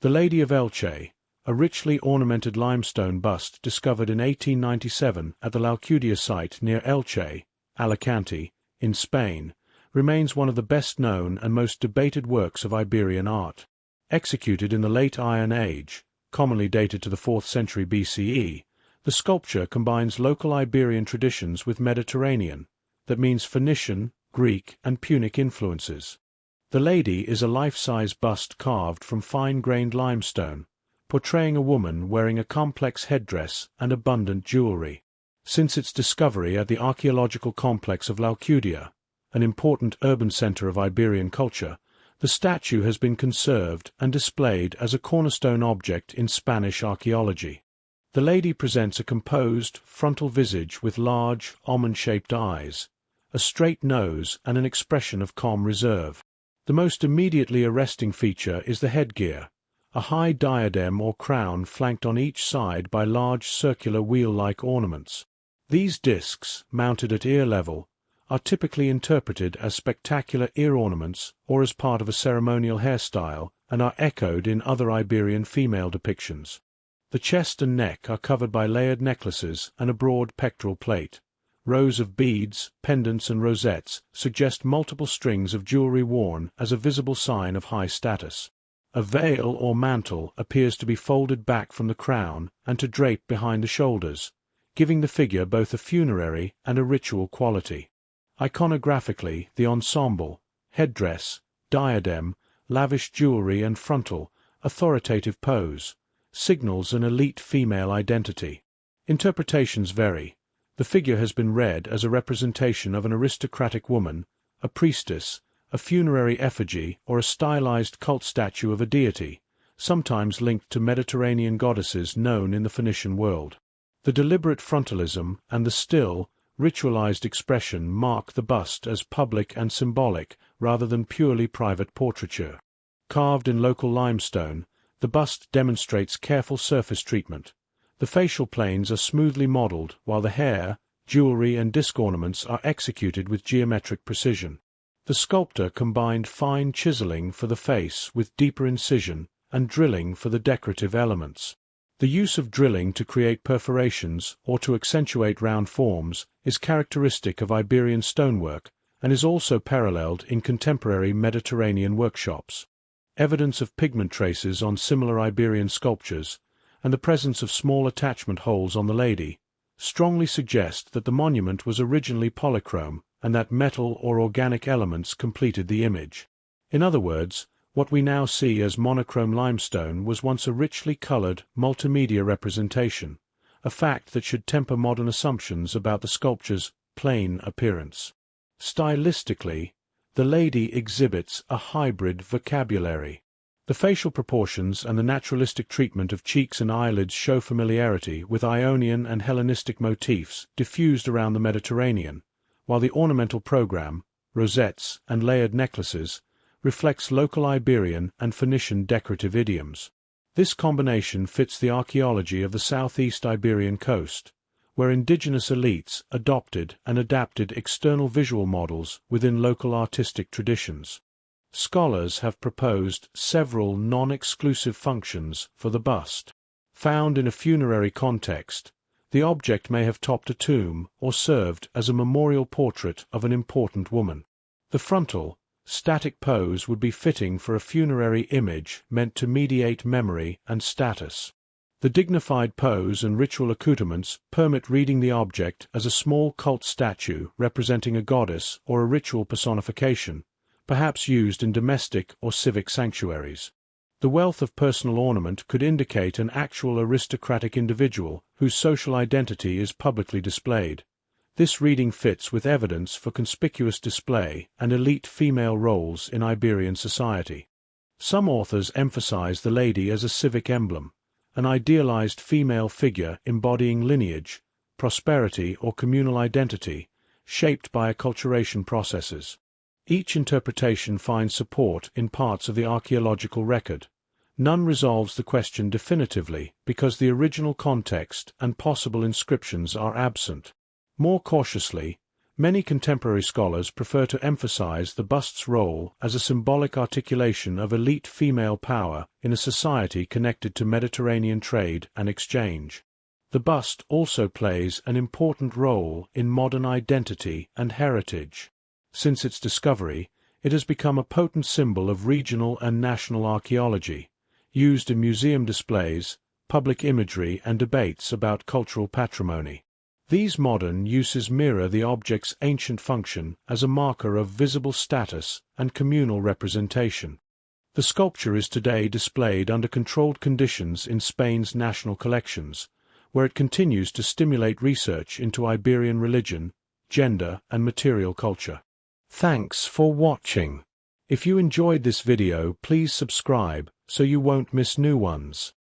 The Lady of Elche, a richly ornamented limestone bust discovered in 1897 at the L'Alcudia site near Elche, Alicante, in Spain, remains one of the best-known and most debated works of Iberian art. Executed in the late Iron Age, commonly dated to the 4th century BCE, the sculpture combines local Iberian traditions with Mediterranean, that means Phoenician, Greek, and Punic influences. The lady is a life-size bust carved from fine-grained limestone, portraying a woman wearing a complex headdress and abundant jewelry. Since its discovery at the archaeological complex of L'Alcudia, an important urban center of Iberian culture, the statue has been conserved and displayed as a cornerstone object in Spanish archaeology. The lady presents a composed, frontal visage with large, almond-shaped eyes, a straight nose, and an expression of calm reserve. The most immediately arresting feature is the headgear, a high diadem or crown flanked on each side by large circular wheel-like ornaments. These discs, mounted at ear level, are typically interpreted as spectacular ear ornaments or as part of a ceremonial hairstyle and are echoed in other Iberian female depictions. The chest and neck are covered by layered necklaces and a broad pectoral plate. Rows of beads, pendants and rosettes suggest multiple strings of jewelry worn as a visible sign of high status. A veil or mantle appears to be folded back from the crown and to drape behind the shoulders, giving the figure both a funerary and a ritual quality. Iconographically, the ensemble, headdress, diadem, lavish jewelry and frontal, authoritative pose, signals an elite female identity. Interpretations vary. The figure has been read as a representation of an aristocratic woman, a priestess, a funerary effigy, or a stylized cult statue of a deity, sometimes linked to Mediterranean goddesses known in the Phoenician world. The deliberate frontalism and the still, ritualized expression mark the bust as public and symbolic rather than purely private portraiture. Carved in local limestone, the bust demonstrates careful surface treatment. The facial planes are smoothly modeled, while the hair, jewelry and disc ornaments are executed with geometric precision. The sculptor combined fine chiseling for the face with deeper incision and drilling for the decorative elements. The use of drilling to create perforations or to accentuate round forms is characteristic of Iberian stonework and is also paralleled in contemporary Mediterranean workshops. Evidence of pigment traces on similar Iberian sculptures and the presence of small attachment holes on the lady, strongly suggest that the monument was originally polychrome and that metal or organic elements completed the image. In other words, what we now see as monochrome limestone was once a richly colored, multimedia representation, a fact that should temper modern assumptions about the sculpture's plain appearance. Stylistically, the lady exhibits a hybrid vocabulary. The facial proportions and the naturalistic treatment of cheeks and eyelids show familiarity with Ionian and Hellenistic motifs diffused around the Mediterranean, while the ornamental program, rosettes and layered necklaces, reflects local Iberian and Phoenician decorative idioms. This combination fits the archaeology of the southeast Iberian coast, where indigenous elites adopted and adapted external visual models within local artistic traditions. Scholars have proposed several non-exclusive functions for the bust. Found in a funerary context, the object may have topped a tomb or served as a memorial portrait of an important woman. The frontal, static pose would be fitting for a funerary image meant to mediate memory and status. The dignified pose and ritual accoutrements permit reading the object as a small cult statue representing a goddess or a ritual personification, perhaps used in domestic or civic sanctuaries. The wealth of personal ornament could indicate an actual aristocratic individual whose social identity is publicly displayed. This reading fits with evidence for conspicuous display and elite female roles in Iberian society. Some authors emphasize the lady as a civic emblem, an idealized female figure embodying lineage, prosperity or communal identity, shaped by acculturation processes. Each interpretation finds support in parts of the archaeological record. None resolves the question definitively because the original context and possible inscriptions are absent. More cautiously, Many contemporary scholars prefer to emphasize the bust's role as a symbolic articulation of elite female power in a society connected to Mediterranean trade and exchange. The bust also plays an important role in modern identity and heritage. Since its discovery, it has become a potent symbol of regional and national archaeology, used in museum displays, public imagery, and debates about cultural patrimony. These modern uses mirror the object's ancient function as a marker of visible status and communal representation. The sculpture is today displayed under controlled conditions in Spain's national collections, where it continues to stimulate research into Iberian religion, gender, and material culture. Thanks for watching. If you enjoyed this video, please subscribe so you won't miss new ones.